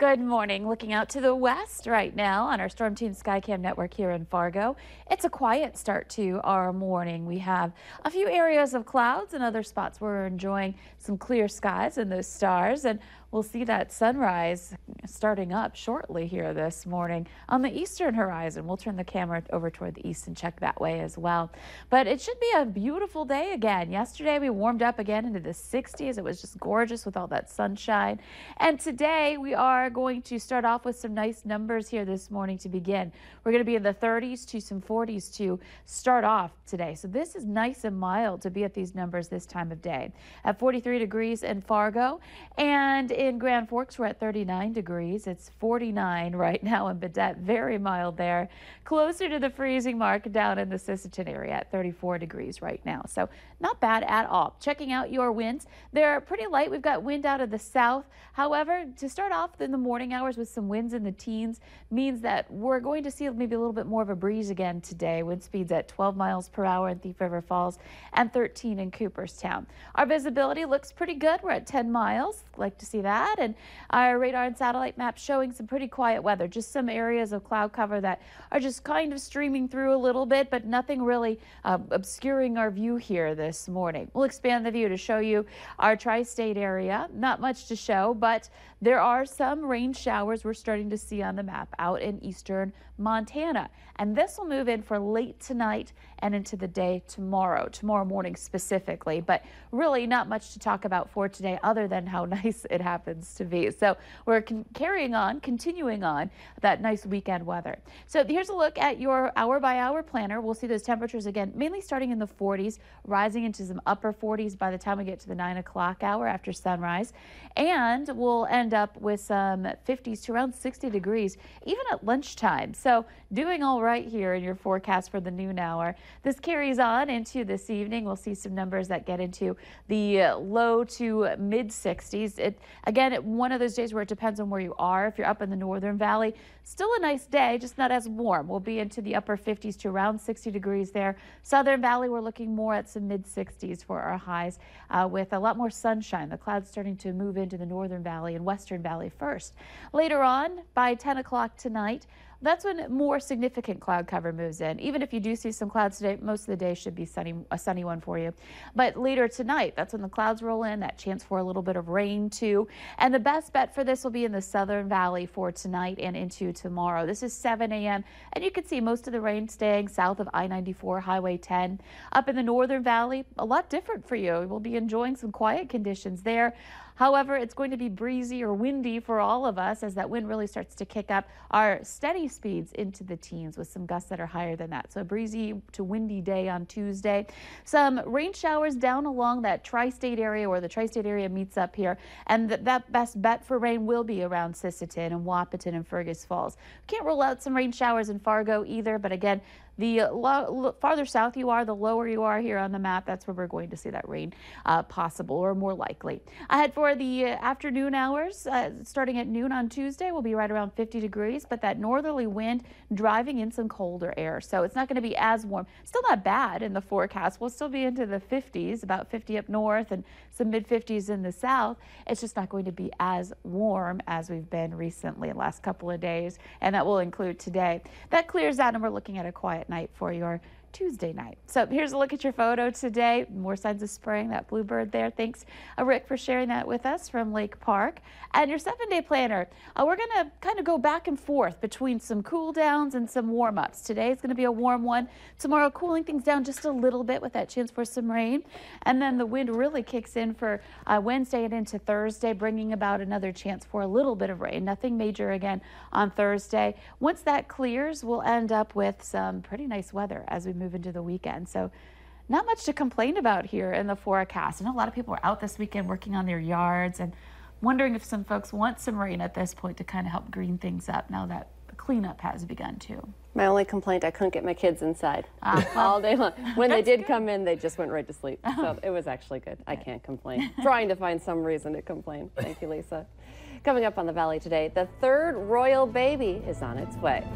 Good morning. Looking out to the west right now on our Storm Team Skycam network here in Fargo. It's a quiet start to our morning. We have a few areas of clouds and other spots where we're enjoying some clear skies and those stars. And we'll see that sunrise starting up shortly here this morning on the eastern horizon. We'll turn the camera over toward the east and check that way as well. But it should be a beautiful day again. Yesterday we warmed up again into the 60s. It was just gorgeous with all that sunshine. And today we are going to start off with some nice numbers here this morning to begin. We're going to be in the 30s to some 40s to start off today. So this is nice and mild to be at these numbers this time of day. At 43 degrees in Fargo, and in Grand Forks we're at 39 degrees. It's 49 right now in Baudette. Very mild there. Closer to the freezing mark down in the Sisseton area at 34 degrees right now. So not bad at all. Checking out your winds. They're pretty light. We've got wind out of the south. However, to start off in the morning hours with some winds in the teens means that we're going to see maybe a little bit more of a breeze again today. Wind speeds at 12 miles per hour in Thief River Falls and 13 in Cooperstown. Our visibility looks pretty good. We're at 10 miles. Like to see that. And our radar and satellite map showing some pretty quiet weather. Just some areas of cloud cover that are just kind of streaming through a little bit, but nothing really obscuring our view here this morning. We'll expand the view to show you our tri-state area. Not much to show, but there are some rain showers we're starting to see on the map out in eastern Montana. And this will move in for late tonight and into the day tomorrow morning specifically. But really not much to talk about for today other than how nice it happens to be. So we're continuing on that nice weekend weather. So here's a look at your hour by hour planner. We'll see those temperatures again, mainly starting in the 40s, rising into some upper 40s by the time we get to the 9 o'clock hour after sunrise. And we'll end up with some 50s to around 60 degrees, even at lunchtime. So doing all right here in your forecast for the noon hour. This carries on into this evening. We'll see some numbers that get into the low to mid 60s. Again, one of those days where it depends on where you are. If you're up in the Northern Valley, still a nice day, just not as warm. We'll be into the upper 50s to around 60 degrees there. Southern Valley, we're looking more at some mid 60s for our highs with a lot more sunshine. The clouds starting to move into the Northern Valley and Western Valley first. Later on, by 10 o'clock tonight, that's when more significant cloud cover moves in. Even if you do see some clouds today, most of the day should be a sunny one for you. But later tonight, that's when the clouds roll in, that chance for a little bit of rain too. And the best bet for this will be in the Southern Valley for tonight and into tomorrow. This is 7 a.m. and you can see most of the rain staying south of I-94, Highway 10. Up in the Northern Valley, a lot different for you. We'll be enjoying some quiet conditions there. However, it's going to be breezy or windy for all of us as that wind really starts to kick up our steady speeds into the teens with some gusts that are higher than that. So a breezy to windy day on Tuesday. Some rain showers down along that tri-state area where the tri-state area meets up here. And that best bet for rain will be around Sisseton and Wahpeton and Fergus Falls. Can't rule out some rain showers in Fargo either, but again, the farther south you are, the lower you are here on the map, that's where we're going to see that rain possible or more likely. Ahead for the afternoon hours, starting at noon on Tuesday, we'll be right around 50 degrees, but that northerly wind driving in some colder air. So it's not going to be as warm. Still not bad in the forecast. We'll still be into the 50s, about 50 up north and some mid 50s in the south. It's just not going to be as warm as we've been recently the last couple of days, and that will include today. That clears out and we're looking at a quiet night for your Tuesday night. So here's a look at your photo today. More signs of spring, that bluebird there. Thanks, Rick, for sharing that with us from Lake Park. And your 7-day planner, we're going to kind of go back and forth between some cool downs and some warm ups. Today is going to be a warm one. Tomorrow, cooling things down just a little bit with that chance for some rain. And then the wind really kicks in for Wednesday and into Thursday, bringing about another chance for a little bit of rain. Nothing major again on Thursday. Once that clears, we'll end up with some pretty nice weather as we move into the weekend. So not much to complain about here in the forecast. I know a lot of people are out this weekend working on their yards and wondering if some folks want some rain at this point to kind of help green things up now that the cleanup has begun too. My only complaint, I couldn't get my kids inside all day long. When they did come in, they just went right to sleep. So it was actually good. I can't complain. Trying to find some reason to complain. Thank you, Lisa. Coming up on the Valley today, the third royal baby is on its way.